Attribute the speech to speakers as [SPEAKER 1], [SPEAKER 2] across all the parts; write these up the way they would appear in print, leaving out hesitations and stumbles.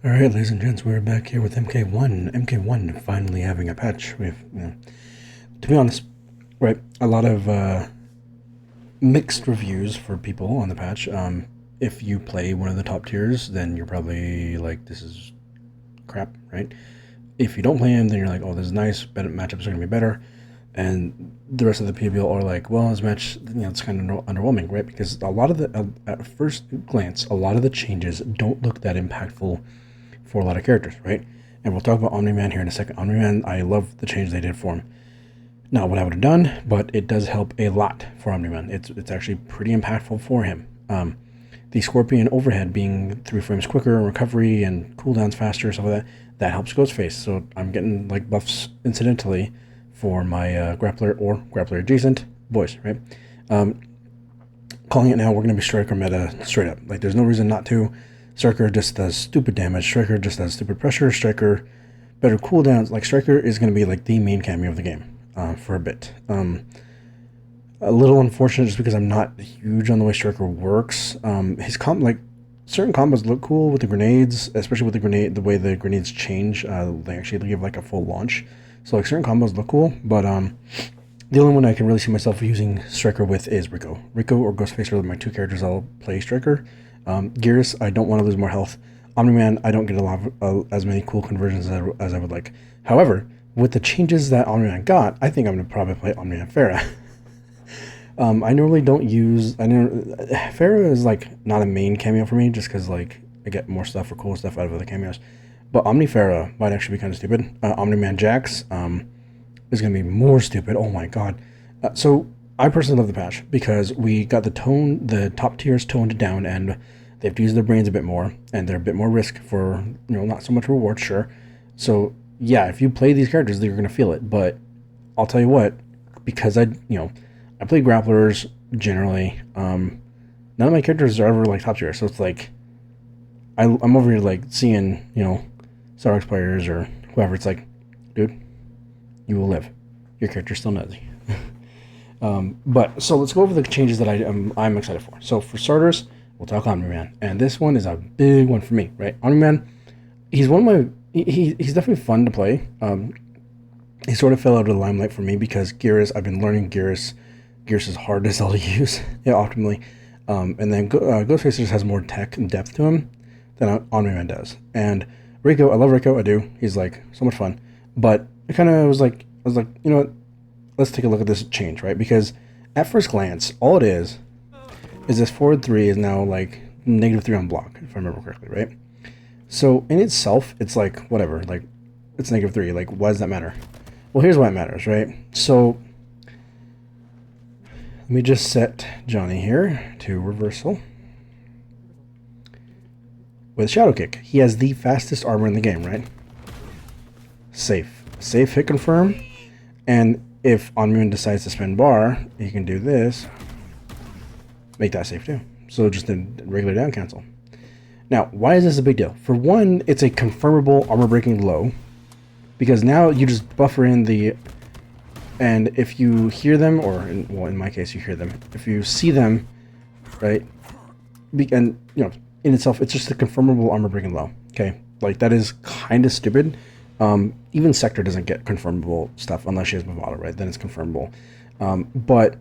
[SPEAKER 1] Alright, ladies and gents, we're back here with MK1. MK1 finally having a patch. To be honest, right, a lot of mixed reviews for people on the patch. If you play one of the top tiers, then you're probably like, this is crap, right? If you don't play him, then you're like, oh, this is nice, better matchups are going to be better. And the rest of the people are like, well, this match, it's kind of underwhelming, right? Because a lot of at first glance, a lot of the changes don't look that impactful for a lot of characters, right? And we'll talk about Omni-Man here in a second. Omni-Man, I love the change they did for him. Not what I would have done, but it does help a lot for Omni-Man. It's actually pretty impactful for him. The Scorpion overhead being 3 frames quicker, recovery and cooldowns faster, stuff like that, that helps Ghostface. So I'm getting like buffs incidentally for my grappler or grappler adjacent boys, right? Calling it now, we're going to be Striker meta straight up. Like, there's no reason not to. Striker just does stupid damage. Striker just does stupid pressure. Striker, better cooldowns. Like, Striker is going to be like the main cameo of the game for a bit. A little unfortunate just because I'm not huge on the way Striker works. His certain combos look cool with the grenades, especially with the way the grenades change. They actually give like a full launch. So like certain combos look cool, but the only one I can really see myself using Striker with is Rico. Rico or Ghostface are my 2 characters I'll play Striker. Gears, I don't want to lose more health. Omni-Man, I don't get a lot of as many cool conversions as I would like. However, with the changes that Omni-Man got, I think I'm going to probably play Omni-Man Farah. I normally don't use... Farah is like not a main cameo for me, just because like I get more stuff or cool stuff out of other cameos. But Omni Farah might actually be kind of stupid. Omni-Man Jax is going to be more stupid. Oh my god. So I personally love the patch because we got the top tiers toned down, and they have to use their brains a bit more, and they're a bit more risk for, not so much reward, sure. So yeah, if you play these characters, you're going to feel it. But I'll tell you what, because I play grapplers generally. None of my characters are ever like top tier, so it's like I'm over here like seeing Star Wars players or whoever. It's like, dude, you will live. Your character's still nutty. But so let's go over the changes that I'm excited for. So for starters, we'll talk Omni-Man, and this one is a big one for me, right? Omni-Man, he's one of my he's definitely fun to play. He sort of fell out of the limelight for me because Geras, I've been learning Geras. Geras is hard as hell to use, optimally. And then Ghostface just has more tech and depth to him than Omni-Man does. And Rico, I love Rico, I do. He's like so much fun. But it kind of was like, you know what? Let's take a look at this change, right? Because at first glance, all it is this forward 3 is now like -3 on block, if I remember correctly, right? So in itself, it's like whatever, like it's -3. Like, why does that matter? Well, here's why it matters, right? So let me just set Johnny here to reversal. With Shadow Kick, he has the fastest armor in the game, right? Safe hit confirm, and if Omni-Man decides to spin bar, he can do this, make that safe too. So just a regular down cancel. Now, why is this a big deal? For one, it's a confirmable armor breaking low, because now you just buffer in the, and if you hear them, or in my case you hear them, if you see them, right, and in itself, it's just a confirmable armor breaking low. Okay, like that is kind of stupid. Even Sector doesn't get confirmable stuff unless she has Bravado, right? Then it's confirmable. But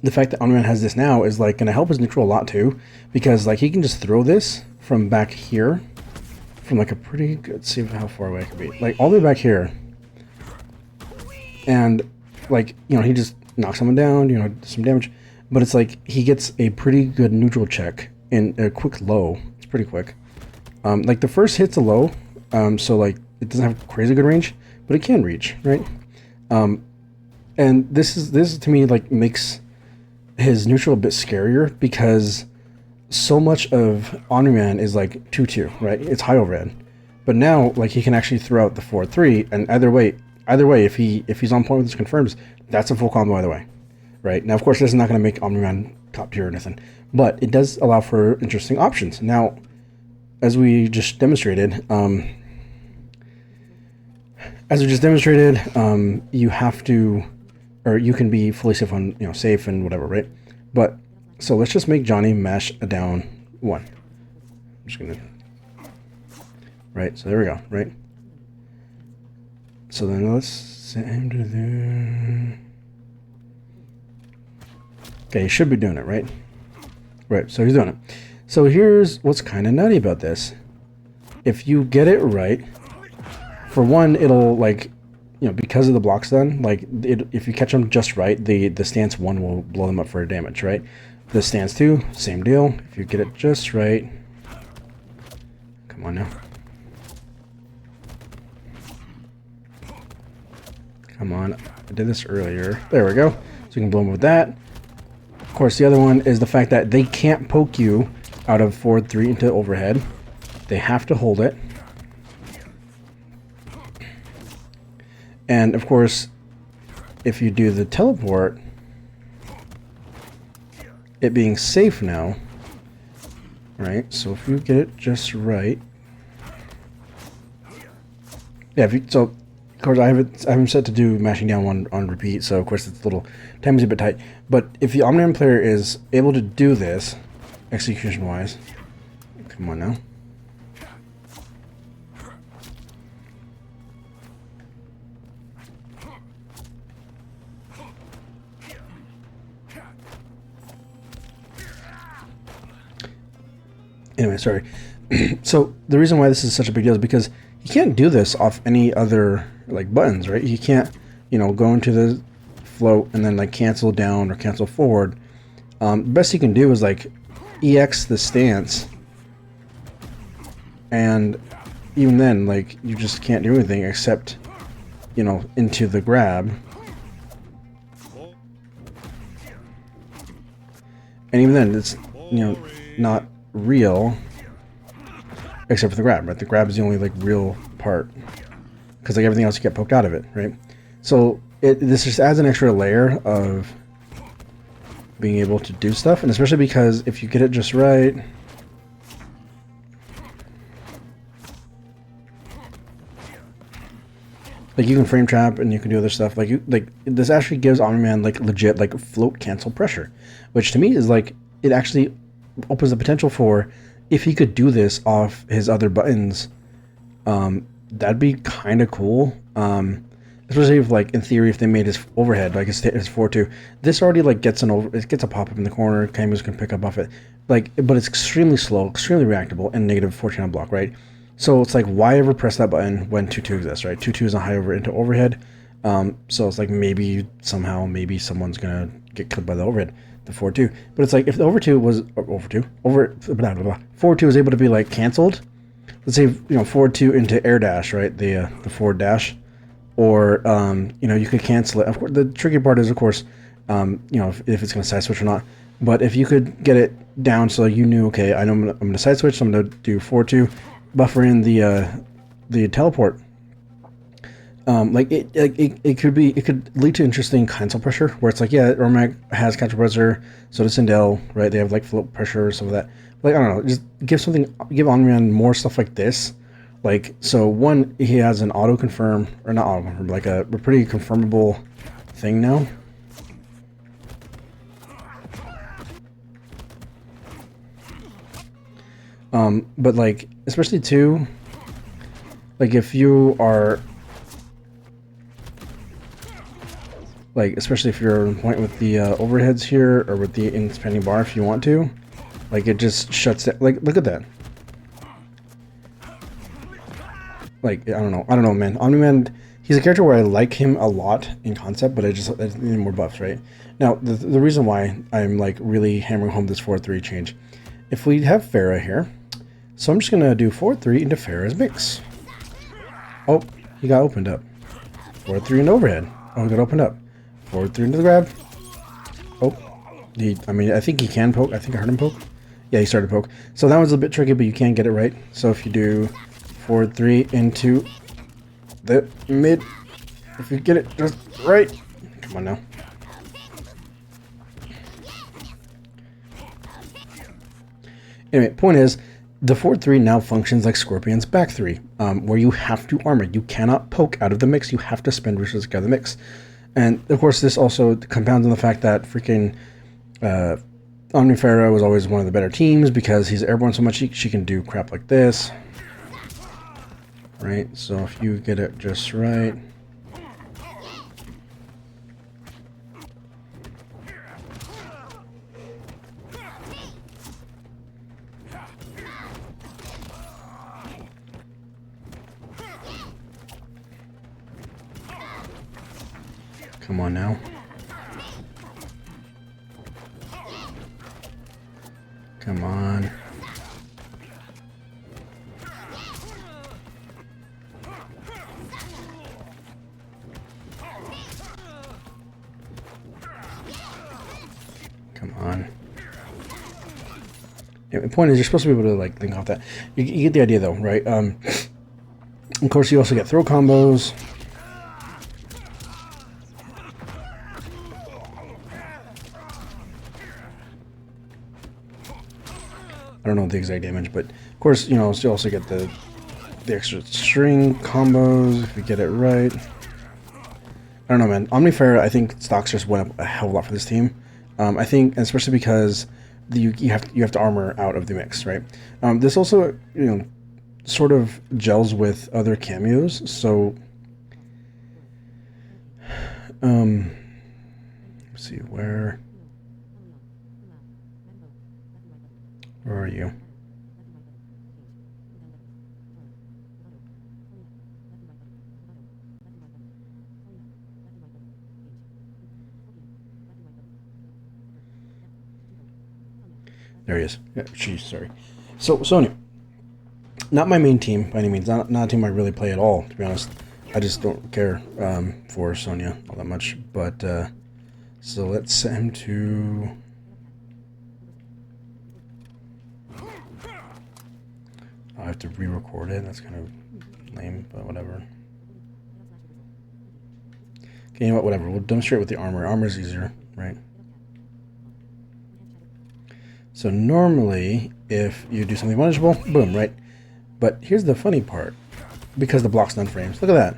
[SPEAKER 1] the fact that Omni-Man has this now is like going to help his neutral a lot too, because like he can just throw this from back here, from like a pretty good. Let's see how far away I can be. Like all the way back here, and like he just knocks someone down, does some damage. But it's like he gets a pretty good neutral check in a quick low. It's pretty quick. Like the first hit's a low, so like it doesn't have crazy good range, but it can reach, right? And this to me like makes his neutral a bit scarier, because so much of Omni-Man is like 2-2, right? It's high overhead, but now like he can actually throw out the 4-3, and either way, if he's on point with his confirms, that's a full combo either way, right? Now of course this is not going to make Omni-Man top tier or anything, but it does allow for interesting options. Now, as we just demonstrated, you have to, or you can be fully safe on, safe and whatever, right? But so let's just make Johnny mash a down 1. I'm just gonna right? So there we go, right? So then let's set him to there. Okay, he should be doing it, right? Right, so he's doing it. So here's what's kind of nutty about this. If you get it right, for one, it'll like, because of the blocks done, like if you catch them just right, the stance 1 will blow them up for damage, right? The stance 2, same deal. If you get it just right, come on now. Come on, I did this earlier. There we go. So you can blow them with that. Of course, the other one is the fact that they can't poke you out of forward 3 into overhead. They have to hold it. And of course, if you do the teleport, it being safe now, right? So if you get it just right, yeah. So of course I have it set to do mashing down one on repeat. So of course it's a little timing's a bit tight. But if the Omniman player is able to do this, execution wise, come on now. Anyway, sorry. So the reason why this is such a big deal is because you can't do this off any other like buttons, right? You can't, go into the float and then like cancel down or cancel forward. The best you can do is like EX the stance, and even then, like you just can't do anything except, into the grab. And even then, it's not real except for the grab, right? The grab is the only like real part, because like everything else you get poked out of it, right? So this just adds an extra layer of being able to do stuff, and especially because if you get it just right, like you can frame trap and you can do other stuff. Like this actually gives Omni-Man like legit like float cancel pressure, which to me is like, it actually opens the potential for, if he could do this off his other buttons, that'd be kind of cool. Especially if, like, in theory, if they made his overhead like his 4-2, this already like gets it gets a pop up in the corner. Camus can pick up off it, like, but it's extremely slow, extremely reactable, and negative 14 on block, right? So it's like, why ever press that button when 2-2 exists, right? 2-2 is a high over into overhead. So it's like maybe someone's gonna get killed by the overhead, the 4-2. But it's like, if the over 2 was blah, blah, blah, 4-2 was able to be like canceled. Let's say forward 2 into air dash, right? The forward dash, or you could cancel it. Of course, the tricky part is, of course, if it's gonna side switch or not. But if you could get it down so you knew, okay, I know I'm gonna side switch, so I'm gonna do 4-2, buffer in the teleport. It could lead to interesting cancel pressure, where it's like, yeah, Ermac has cancel pressure, so does Sindel, right? They have like float pressure or some of that. Like, I don't know, just give Omni-Man more stuff like this. Like, so one, he has an auto confirm, or not auto confirm, like a pretty confirmable thing now. But like, especially too, like if you are, like, especially if you're on point with the overheads here, or with the expanding bar, if you want to, like, it just shuts it. Like, look at that. Like, I don't know, man. Omni-Man, he's a character where I like him a lot in concept, but I need more buffs, right? Now, the reason why I'm like really hammering home this 4-3 change, if we have Farah here, so I'm just gonna do 4-3 into Farah's mix. Oh, he got opened up. 4-3 into overhead. Oh, he got opened up. 4-3 into the grab. Oh, I think he can poke. I think I heard him poke. Yeah, he started poke. So that one's a bit tricky, but you can get it right. So if you do 4-3 into the mid, if you get it just right, come on now. Anyway, point is, the 4-3 now functions like Scorpion's back 3, where you have to armor. You cannot poke out of the mix. You have to spend resources to get out of the mix. And of course, this also compounds on the fact that freaking Omnifera was always one of the better teams, because he's airborne so much. She can do crap like this. right? So if you get it just right. Come on now. Come on. Come on. Yeah, the point is, you're supposed to be able to like link off that. You get the idea, though, right? Of course, you also get throw combos. I don't know the exact damage, but of course, you know, you also get the extra string combos if you get it right. I don't know, man. Omnifair, I think stocks just went up a hell of a lot for this team. I think, especially because you have to armor out of the mix, right? This also, you know, sort of gels with other cameos. So, let's see where are you? There he is. Yeah, geez, sorry. So Sonya, not my main team by any means. Not a team I really play at all, to be honest. I just don't care for Sonya all that much. But so let's set him to. I have to re-record it. That's kind of lame, but whatever. Okay, you know what? Whatever. We'll demonstrate with the armor. Armor's easier, right? So normally, if you do something punishable, boom, right? But here's the funny part. Because the block's done frames. Look at that.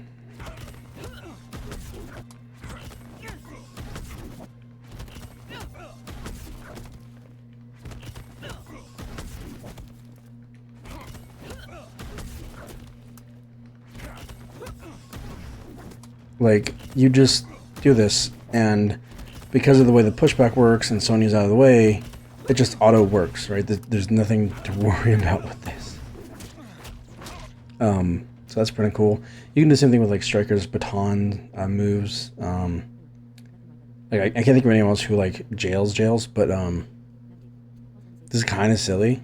[SPEAKER 1] Like, you just do this, and because of the way the pushback works and Sonya's out of the way, it just auto works, right? There's nothing to worry about with this. So that's pretty cool. You can do the same thing with like strikers, baton moves. Like I can't think of anyone else who like jails, but this is kind of silly.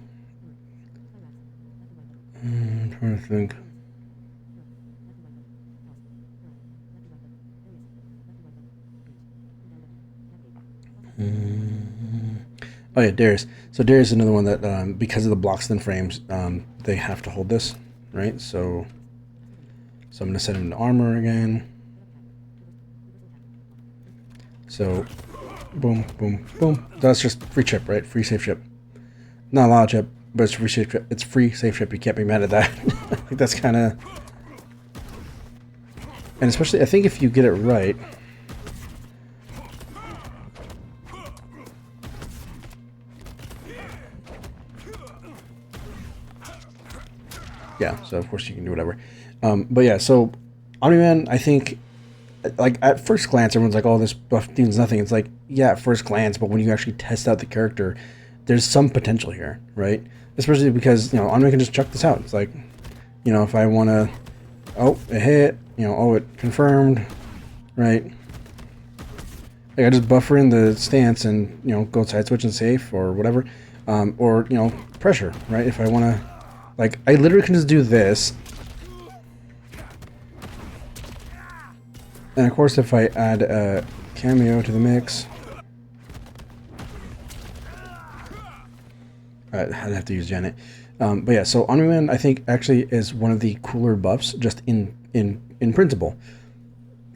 [SPEAKER 1] I'm trying to think. Oh yeah, Darius. So Darius is another one that, because of the blocks and frames, they have to hold this, right? So I'm gonna set him to armor again. So, boom, boom, boom. That's just free chip, right? Free safe chip. Not a lot of chip, but it's free safe chip. It's free safe chip. You can't be mad at that. I think that's kind of, and especially I think if you get it right. Yeah, so of course you can do whatever. But yeah, so Omni-Man, I think, like at first glance, everyone's like, "Oh, this buff means nothing." It's like, yeah, at first glance, but when you actually test out the character, there's some potential here, right? Especially because, you know, Omni can just chuck this out. It's like, you know, if I want to, oh, it hit, you know, oh, it confirmed, right? Like I just buffer in the stance and, you know, go side switch and safe or whatever, or, you know, pressure, right? If I want to. Like, I literally can just do this. And of course, if I add a cameo to the mix, I'd have to use Janet. But yeah, so Omni-Man, I think, actually is one of the cooler buffs, just in principle.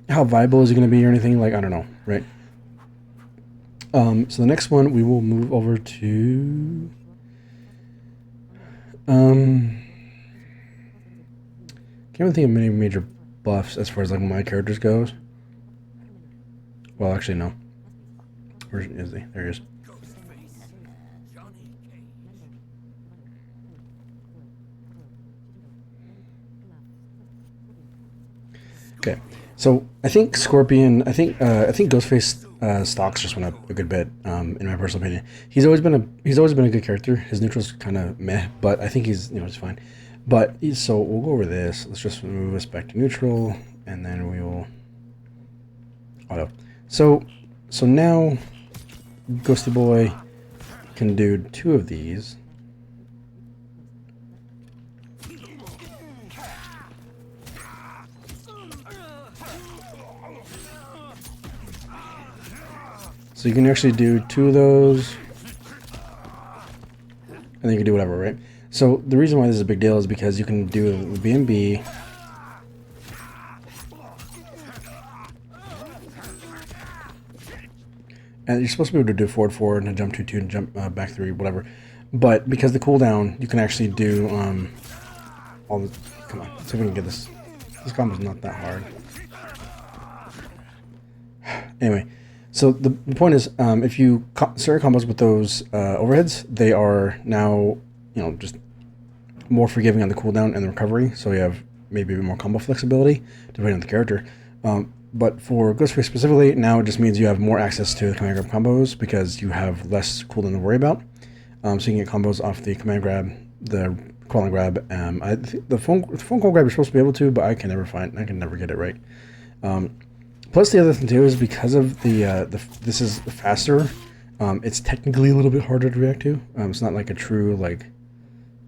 [SPEAKER 1] How viable is it going to be or anything? Like, I don't know, right? So the next one, we will move over to... can't even think of many major buffs as far as like my characters goes. Well, actually no. Where is he? There he is. Okay, so I think Scorpion, I think Ghostface stocks just went up a good bit. In my personal opinion, he's always been a good character. His neutral's kind of meh, but I think he's just fine. But so we'll go over this. Let's just move us back to neutral, and then we will auto. So now Ghosty Boy can do 2 of these. So you can actually do 2 of those, and then you can do whatever, right? So the reason why this is a big deal is because you can do B and B, and you're supposed to be able to do forward, and jump 2, and jump back 3, whatever. But because the cooldown, you can actually do all the. Come on, let's see if we can get this. This combo's not that hard. Anyway. So the point is, if you start combos with those overheads, they are now, just more forgiving on the cooldown and the recovery. So you have maybe more combo flexibility depending on the character. But for Ghostface specifically, now it just means you have more access to the command grab combos because you have less cooldown to worry about. So you can get combos off the command grab, the crawling grab. The phone call grab you're supposed to be able to, but I can never get it right. Plus, the other thing too is because of this is faster. It's technically a little bit harder to react to. It's not like a true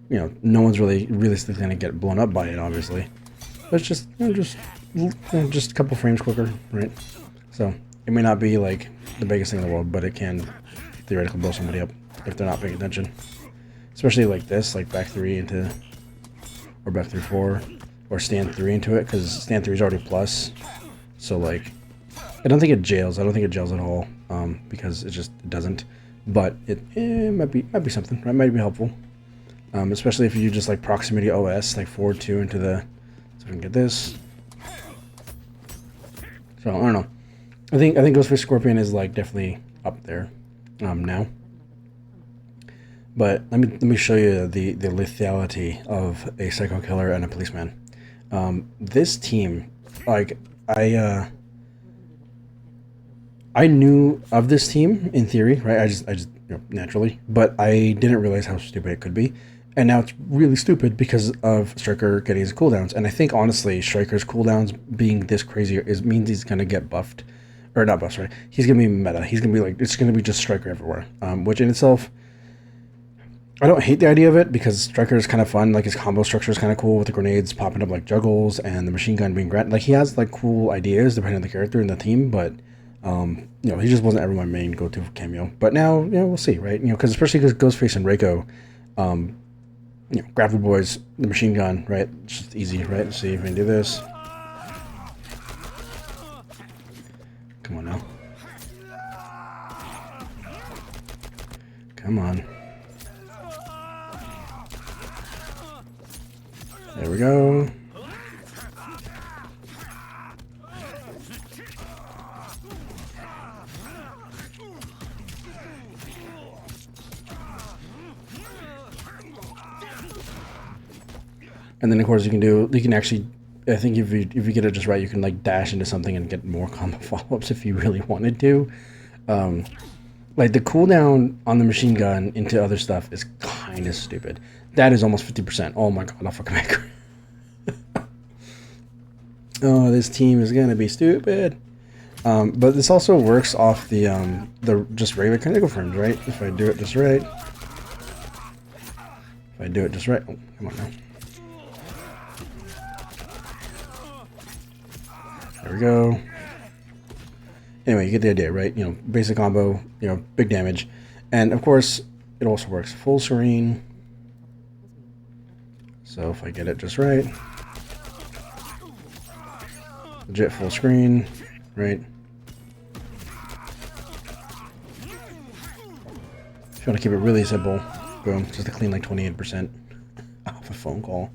[SPEAKER 1] no one's really realistically gonna get blown up by it, obviously. But it's just just a couple frames quicker, right? So it may not be like the biggest thing in the world, but it can theoretically blow somebody up if they're not paying attention. Especially like this, like back 3 into, or back 3-4, or stand 3 into it, because stand 3 is already plus. So like, I don't think it jails. I don't think it jails at all, because it doesn't. But it might be something. Right? It might be helpful, especially if you just like proximity OS, like forward 2 into the. So we can get this. So I don't know. I think Ghostface Scorpion is like definitely up there, now. But let me show you the lethality of a psycho killer and a policeman. This team, like. I knew of this team in theory, right? I just naturally, but I didn't realize how stupid it could be, and now it's really stupid because of Striker getting his cooldowns. And I think honestly, Striker's cooldowns being this crazy means he's gonna get buffed, or not buffed, right? He's gonna be meta. He's gonna be like it's gonna be just Striker everywhere, which in itself. I don't hate the idea of it because Striker is kind of fun. Like his combo structure is kind of cool with the grenades popping up like juggles and the machine gun being like he has like cool ideas depending on the character and the team. But he just wasn't ever my main go-to cameo. But now we'll see, right? Because especially because Ghostface and Reiko, Grapple Boys, the machine gun, right? It's just easy, right? Let's see if we can do this. Come on now. Come on. There we go. And then of course you can actually, I think if you get it just right, you can like dash into something and get more combo follow-ups if you really wanted to. Like the cooldown on the machine gun into other stuff is kind of stupid. That is almost 50%. Oh my god, I'll fucking make her. Oh, this team is gonna be stupid. But this also works off the just regular kinetic frames, right? If I do it just right. Oh, come on now. There we go. Anyway, you get the idea, right? Basic combo, big damage. And of course, it also works full screen. So if I get it just right. Legit full screen, right? If you want to keep it really simple, boom, just a clean like 28% off a phone call.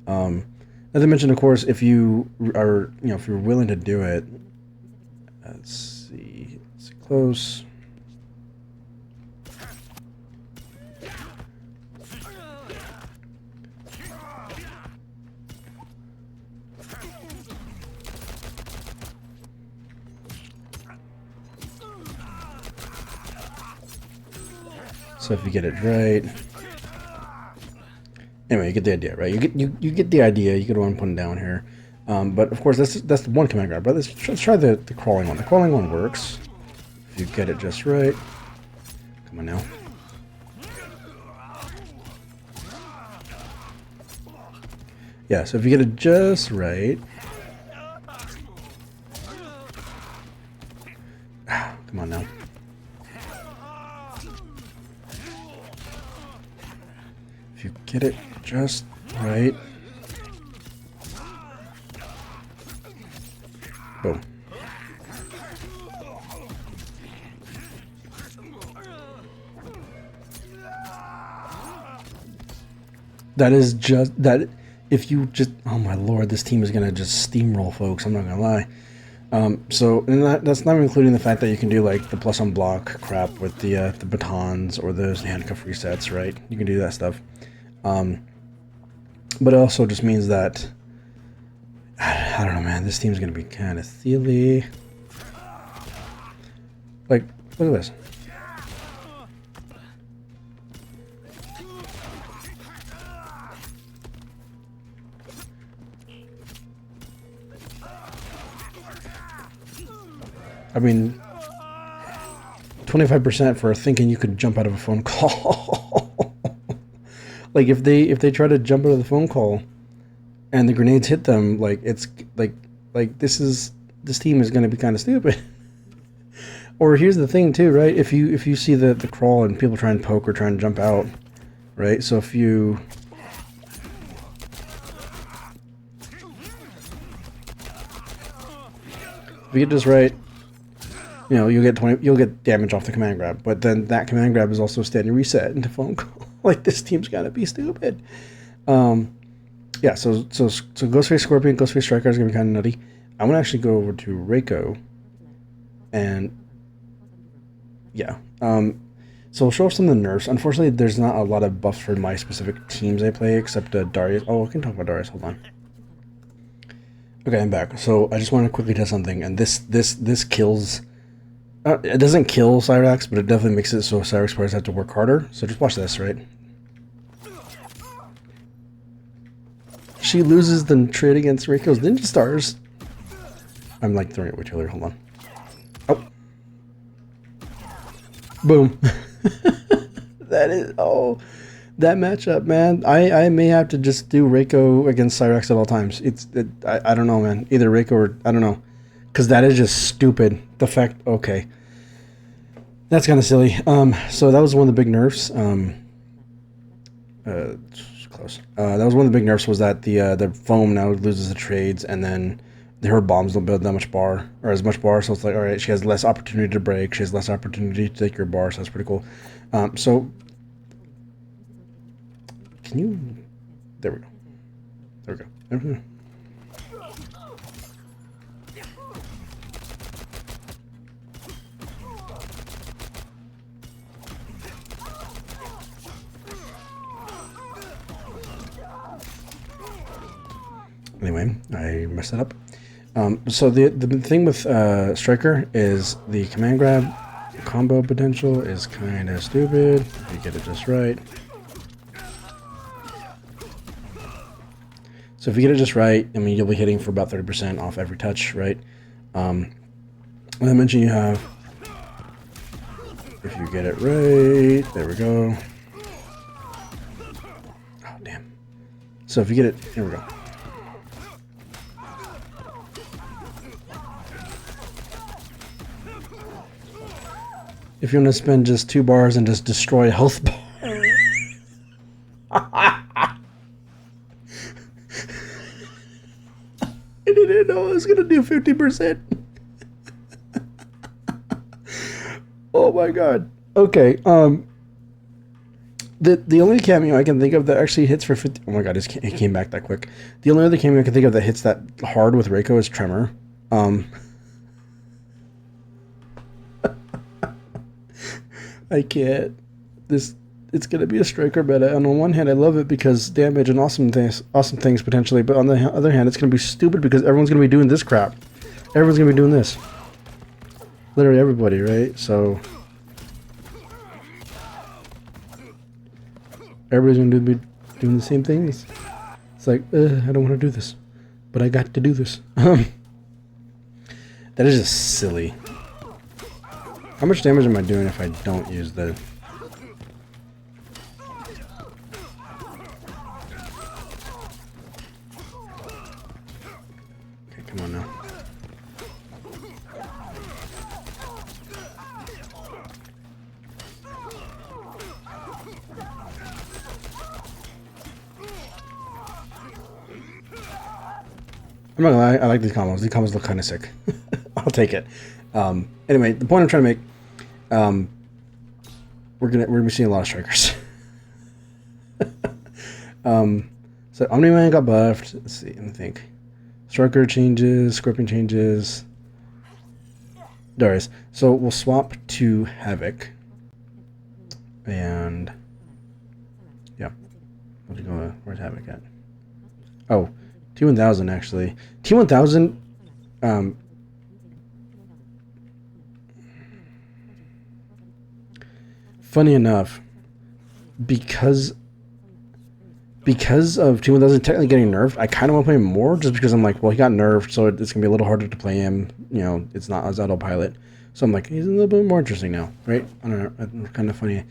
[SPEAKER 1] As I mentioned, of course, if you are, if you're willing to do it, let's see, it's close. So if you get it right, anyway, you get the idea, right? You get the idea. You get what I'm putting down here. But of course, that's the one command grab. But let's try the crawling one. The crawling one works if you get it just right. Come on now. Yeah, so if you get it just right. Come on now. If you get it just right. Boom. That is just that. If you just, oh my lord, this team is gonna just steamroll, folks. I'm not gonna lie. So and that's not including the fact that you can do like the plus on block crap with the batons or those handcuff resets, right? You can do that stuff. But it also just means that I don't know, man. This team's gonna be kind of silly. Like, look at this. I mean, 25% for thinking you could jump out of a phone call. Like if they try to jump out of the phone call and the grenades hit them, like it's like this team is going to be kind of stupid. Or here's the thing too, right? If you see the crawl and people try and poke or try and jump out, right? So if you get this right, you know, you'll get damage off the command grab, but then that command grab is also a standing reset into phone call. Like this team's gotta be stupid. Yeah, so Ghostface Scorpion, Ghostface Striker is gonna be kind of nutty. I'm gonna actually go over to Reiko, and yeah, so we'll show off some of the nerfs. Unfortunately, there's not a lot of buffs for my specific teams I play, except Darius. Oh, we can talk about Darius. Hold on. Okay, I'm back. So I just want to quickly test something, and this kills. It doesn't kill Cyrax, but it definitely makes it so Cyrax players have to work harder. So just watch this, right? She loses the trade against Reiko's Ninja Stars. I'm like throwing it way too early. Hold on. Oh. Boom. That is, oh, that matchup, man. I may have to just do Reiko against Cyrax at all times. I don't know, man. Either Reiko or, I don't know. Because that is just stupid. The fact, okay. That's kind of silly. So that was one of the big nerfs. Close. That was one of the big nerfs was that the foam now loses the trades, and then her bombs don't build that much bar, or as much bar, so it's like, alright, she has less opportunity to break, she has less opportunity to take your bar, so that's pretty cool. So, can you, there we go. There we go. Anyway, I messed it up. So the thing with Striker is the command grab combo potential is kind of stupid if you get it just right. So if you get it just right, I mean, you'll be hitting for about 30% off every touch, right? As I mentioned, you have, if you get it right, there we go. Oh, damn. So if you get it, here we go. If you want to spend just 2 bars and just destroy a health bar. I didn't know I was going to do 50%. Oh my god. Okay, the only cameo I can think of that actually hits for 50... Oh my god, it came back that quick. The only other cameo I can think of that hits that hard with Reiko is Tremor. I can't. It's gonna be a Striker meta, and on one hand I love it because damage and awesome things potentially, but on the other hand it's gonna be stupid because everyone's gonna be doing this crap. Everyone's gonna be doing this. Literally everybody, right? So everybody's gonna be doing the same things. It's like, I don't want to do this, but I got to do this. That is just silly. How much damage am I doing if I don't use the... Okay, come on now. I'm not gonna lie, I like these combos. These combos look kind of sick. I'll take it. Anyway, the point I'm trying to make, we're gonna be seeing a lot of strikers. So Omni-Man got buffed. Let's see, let me think. Striker changes, Scorpion changes. Darius. So we'll swap to Havoc. And yeah. Where's Havoc at? Oh. T1000 actually. T1000 funny enough, because of T1000 technically getting nerfed, I kind of want to play him more just because I'm like, well, he got nerfed, so it's going to be a little harder to play him. You know, it's not as autopilot. So I'm like, he's a little bit more interesting now, right? I don't know. It's kind of funny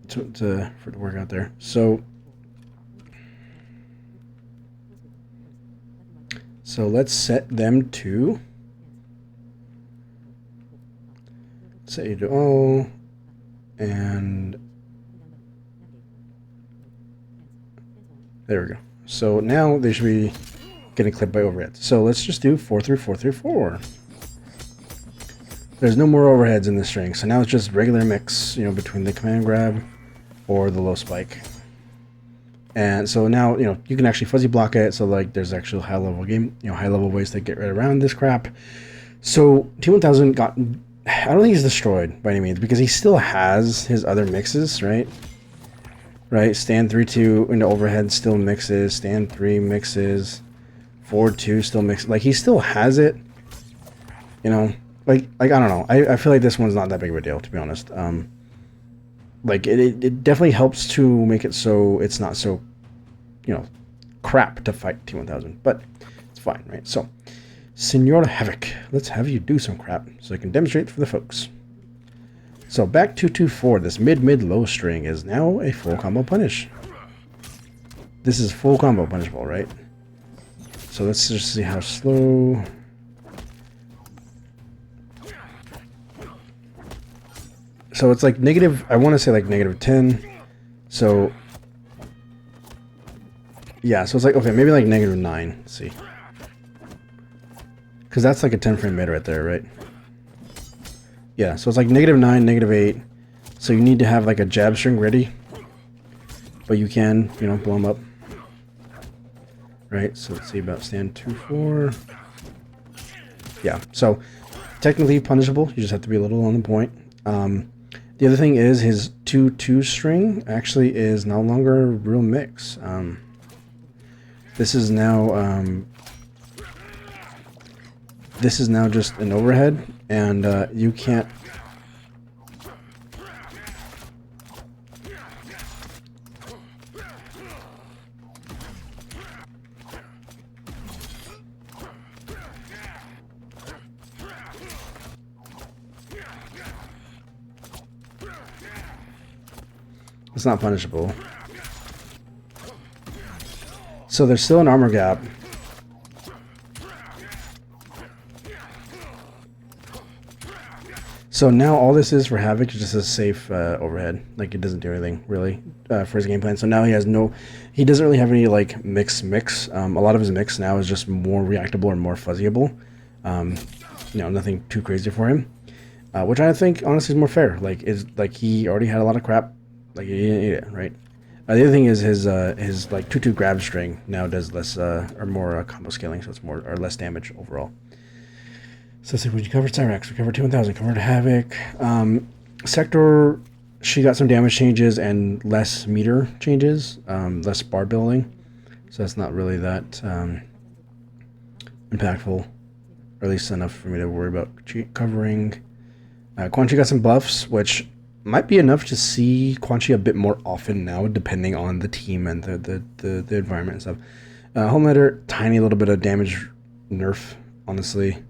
[SPEAKER 1] for it to work out there. So let's set them to say to all, and there we go. So now they should be getting clipped by overheads. So let's just do 4-3-4-3-4. There's no more overheads in this string, so now it's just regular mix, you know, between the command grab or the low spike. And so now, you know, you can actually fuzzy block it, so like there's actual high level game, you know, high level ways to get right around this crap. So T1000 got, I don't think he's destroyed by any means, because he still has his other mixes, right? Right, stand 3-2 into overhead still mixes, stand 3 mixes, forward 2 still mixes. Like he still has it, you know. Like I don't know. I feel like this one's not that big of a deal, to be honest. Like it definitely helps to make it so it's not so, you know, crap to fight T1000, but it's fine, right? So, Senor Havoc, let's have you do some crap so I can demonstrate for the folks. So back 2-2-4, this mid-low string is now a full combo punish. This is full combo punishable, right? So let's just see how slow. So it's like negative, I want to say like -10. So, yeah, so it's like, okay, maybe like -9. Let's see. Because that's like a 10 frame mid right there, right? Yeah, so it's like -9, -8. So you need to have like a jab string ready. But you can, you know, blow them up. Right, so let's see about stand 2-4. Yeah, so technically punishable. You just have to be a little on the point. The other thing is his 2-2 string actually is no longer a real mix. This is now just an overhead, and you can't. It's not punishable. So there's still an armor gap. So now all this is for Havoc is just a safe overhead. Like it doesn't do anything really for his game plan. So now he doesn't really have any like mix. A lot of his mix now is just more reactable or more fuzzyable. You know, nothing too crazy for him, which I think honestly is more fair. Like he already had a lot of crap. Like he didn't eat it, right? The other thing is his like 2-2 grab string now does less or more combo scaling, so it's more or less damage overall. So let's see, we covered Cyrax, we covered T1000, covered Havoc. Sector, she got some damage changes and less meter changes, less bar building. So that's not really that impactful, or at least enough for me to worry about covering. Quan Chi got some buffs, which might be enough to see Quan Chi a bit more often now, depending on the team and the environment and stuff. Homelander, tiny little bit of damage nerf, honestly.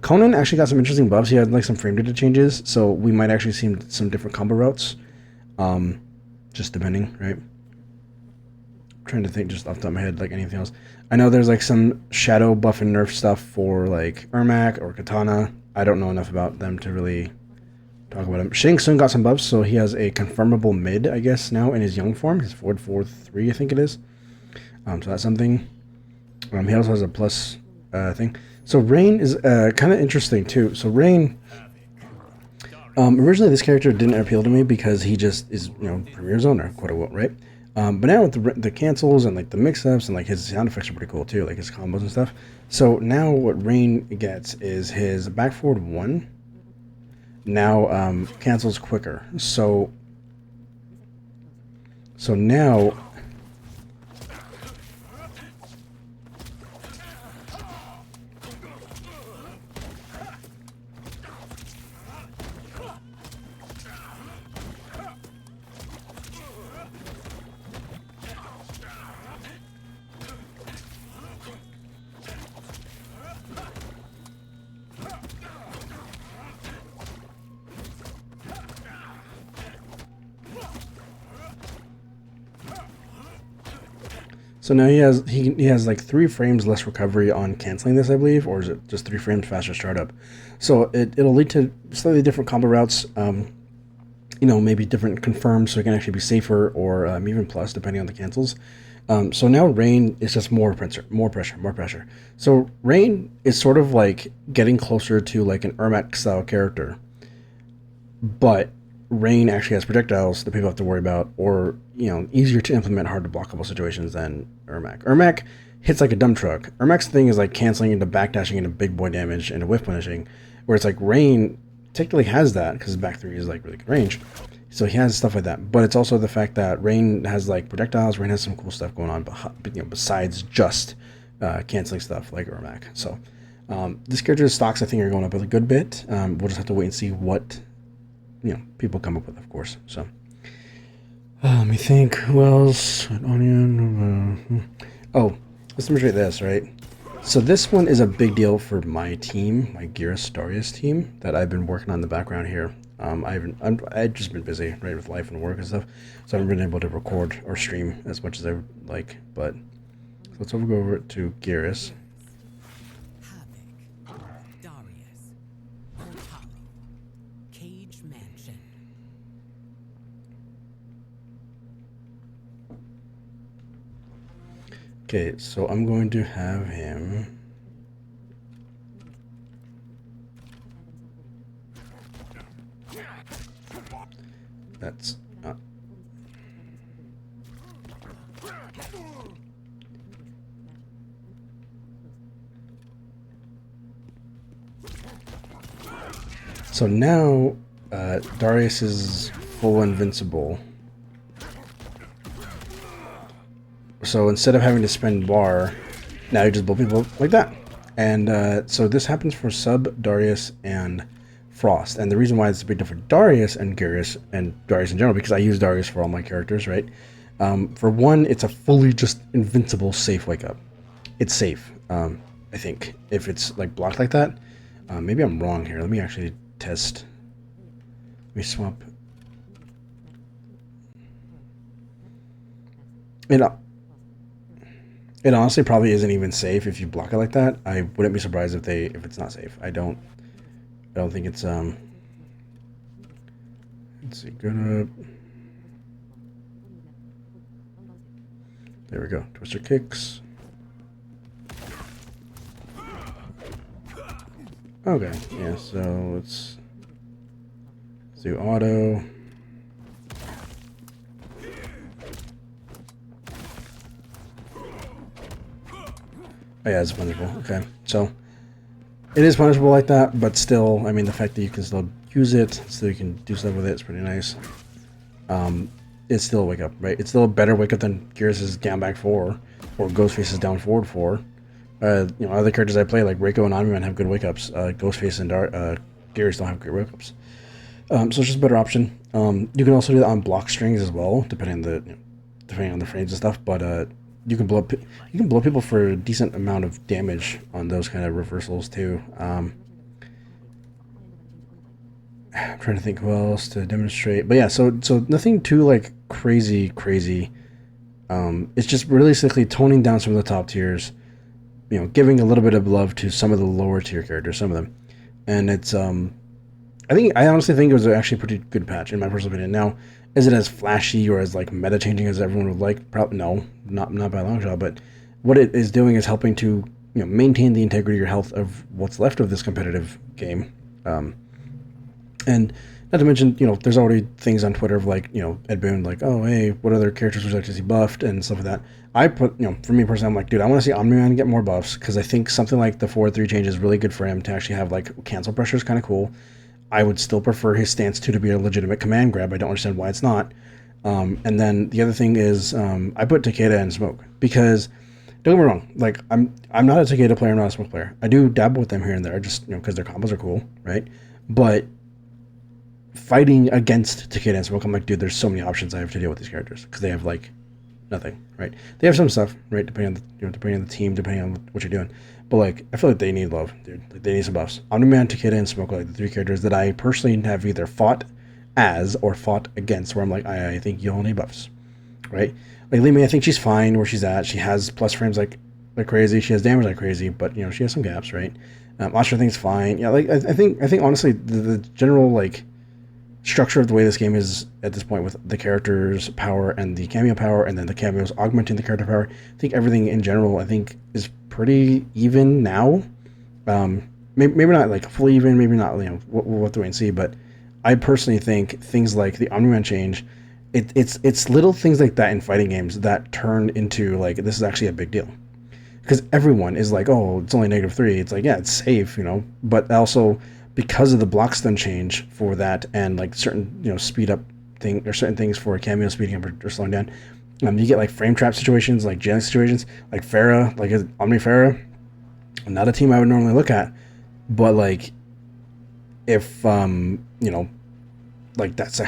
[SPEAKER 1] Conan actually got some interesting buffs. He had like some frame data changes, so we might actually see some different combo routes. Just depending, right? I'm trying to think just off the top of my head, like anything else. I know there's like some shadow buff and nerf stuff for like Ermac or Katana. I don't know enough about them to really talk about him. Shang Tsung got some buffs, so he has a confirmable mid, I guess, now in his young form. His forward 4-3, I think it is. So that's something. He also has a plus thing. So Rain is kind of interesting too. So Rain, originally this character didn't appeal to me because he just is, Premier Zoner, quote unquote, right? But now with the cancels and like the mix-ups and like his sound effects are pretty cool too, like his combos and stuff. So now what Rain gets is his back forward 1 now cancels quicker. So now So now he has like 3 frames less recovery on canceling this, I believe, or is it just 3 frames faster startup? So it'll lead to slightly different combo routes, maybe different confirms, so it can actually be safer, or even plus depending on the cancels. So now Rain is just more pressure. So Rain is sort of like getting closer to like an Ermac style character, but Rain actually has projectiles that people have to worry about, or easier to implement, hard to blockable situations than Ermac. Ermac hits like a dump truck. Ermac's thing is like canceling into backdashing into big boy damage and whiff punishing, where it's like Rain technically has that because his back 3 is like really good range, so he has stuff like that. But it's also the fact that Rain has like projectiles. Rain has some cool stuff going on, but besides just canceling stuff like Ermac. So this character's stocks I think are going up a good bit. We'll just have to wait and see what people come up with, of course. So let me think. Who else? Onion. Oh, let's demonstrate this, right? So this one is a big deal for my team, my Geras Darius team that I've been working on in the background here. I've just been busy, right, with life and work and stuff, so I haven't been able to record or stream as much as I would like. But let's go over to Geras. Okay, so I'm going to have him. That's so now Darius is full invincible. So instead of having to spend bar, now you just build people like that. And so this happens for Sub, Darius, and Frost. And the reason why it's a big difference for Darius and Geras and Darius in general, because I use Darius for all my characters, right? For one, it's a fully just invincible safe wake up. It's safe, I think, if it's like blocked like that. Maybe I'm wrong here. Let me actually test. Let me swap. It honestly probably isn't even safe if you block it like that. I wouldn't be surprised if it's not safe. I don't think it's let's see, there we go. Twister kicks. Okay, yeah, so let's do auto. Oh yeah, it's punishable. Okay, so it is punishable like that, but still, I mean, the fact that you can still use it, so you can do stuff with it, is pretty nice. It's still a wake up, right? It's still a better wake up than Geras' down back 4 or Ghostface's down forward 4. Other characters I play like Reiko and Omni-Man have good wake ups. Ghostface and Geras don't have great wake ups. So it's just a better option. You can also do that on block strings as well, depending on the frames and stuff. But you can blow people for a decent amount of damage on those kind of reversals too. I'm trying to think who else to demonstrate, but yeah, so nothing too like crazy. It's just realistically toning down some of the top tiers, giving a little bit of love to some of the lower tier characters, some of them, and it's I honestly think it was actually a pretty good patch in my personal opinion. Now, is it as flashy or as like meta changing as everyone would like? Probably no, not by a long shot. But what it is doing is helping to maintain the integrity or health of what's left of this competitive game. And not to mention, there's already things on Twitter of like, Ed Boon, like, oh, hey, what other characters would you like to see buffed and stuff like that. I put, for me personally, I'm like, dude, I want to see Omni-Man get more buffs because I think something like the 4-3 change is really good for him to actually have like cancel pressure is kind of cool. I would still prefer his stance 2 to be a legitimate command grab. I don't understand why it's not. And then the other thing is I put Takeda in smoke because don't get me wrong, like I'm not a Takeda player, I'm not a smoke player. I do dabble with them here and there just because their combos are cool, right? But fighting against Takeda and smoke, I'm like, dude, there's so many options I have to deal with these characters because they have like nothing, right? They have some stuff, right? Depending on the team, depending on what you're doing. But like, I feel like they need love, dude. Like they need some buffs. Omni-Man, Takeda, and Smoke are like the 3 characters that I personally have either fought as or fought against. Where I'm like, I think you all need buffs, right? Like Li Mei, I think she's fine where she's at. She has plus frames like crazy. She has damage like crazy, but she has some gaps, right? Astra I think is fine. Yeah, like I think honestly the general like structure of the way this game is at this point with the character's power and the cameo power and then the cameos augmenting the character power, I think everything in general I think is pretty even now. Maybe not like fully even, maybe not, we'll have to wait and see, but I personally think things like the Omni-Man change, it's little things like that in fighting games that turn into like this is actually a big deal because everyone is like, oh, it's only -3. It's like, yeah, it's safe, but also because of the block stun change for that and like certain speed up thing or certain things for cameo speeding up or slowing down, you get like frame trap situations, like Gen situations, like Pharah, like Omni Pharah. Not a team I would normally look at, but like if like that's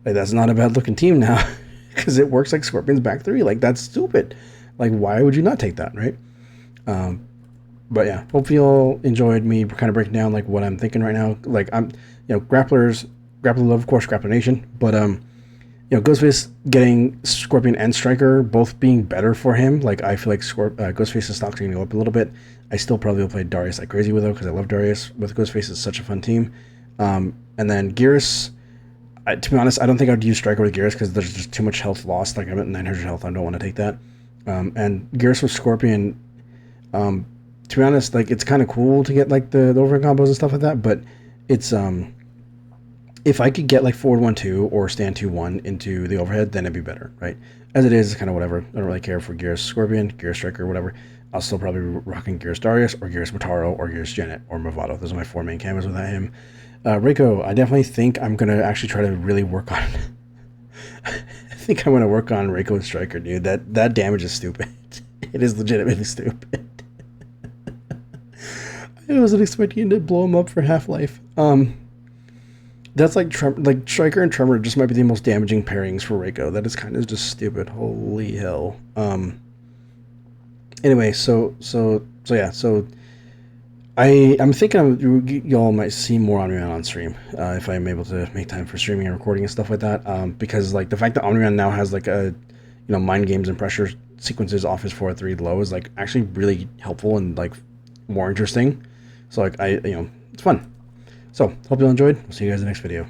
[SPEAKER 1] that's not a bad looking team now because it works like Scorpion's back 3. Like that's stupid. Like why would you not take that, right? But yeah, hopefully you all enjoyed me kind of breaking down like what I'm thinking right now. Like I'm, grapplers, grappler love, of course, grappler nation. But Ghostface getting Scorpion and Striker both being better for him. Like I feel like Ghostface's stocks are gonna go up a little bit. I still probably will play Darius like crazy with him because I love Darius with Ghostface. It's such a fun team. And then Geras, to be honest, I don't think I'd use Striker with Geras because there's just too much health lost. Like I'm at 900 health, I don't want to take that. And Geras with Scorpion. To be honest, like it's kind of cool to get like the overhead combos and stuff like that, but it's if I could get like forward 1-2 or stand 2-1 into the overhead, then it'd be better, right? As it is, it's kind of whatever. I don't really care for Geras Scorpion, Geras Striker, whatever. I'll still probably be rocking Geras Darius or Geras Motaro or Geras Janet or Movado. Those are my 4 main cameos without him. Reiko, I definitely think I'm gonna actually try to really work on. I think I'm gonna work on Reiko and Striker, dude. That damage is stupid. It is legitimately stupid. I wasn't expecting to blow him up for Half-Life. That's like Striker and Tremor just might be the most damaging pairings for Reiko. That is kind of just stupid. Holy hell. Anyway, so yeah, so I'm thinking y'all might see more Omni-Man on stream if I'm able to make time for streaming and recording and stuff like that. Because like the fact that Omni-Man now has like a mind games and pressure sequences off his 4-3 low is like actually really helpful and like more interesting. So like it's fun. So hope you all enjoyed. We'll see you guys in the next video.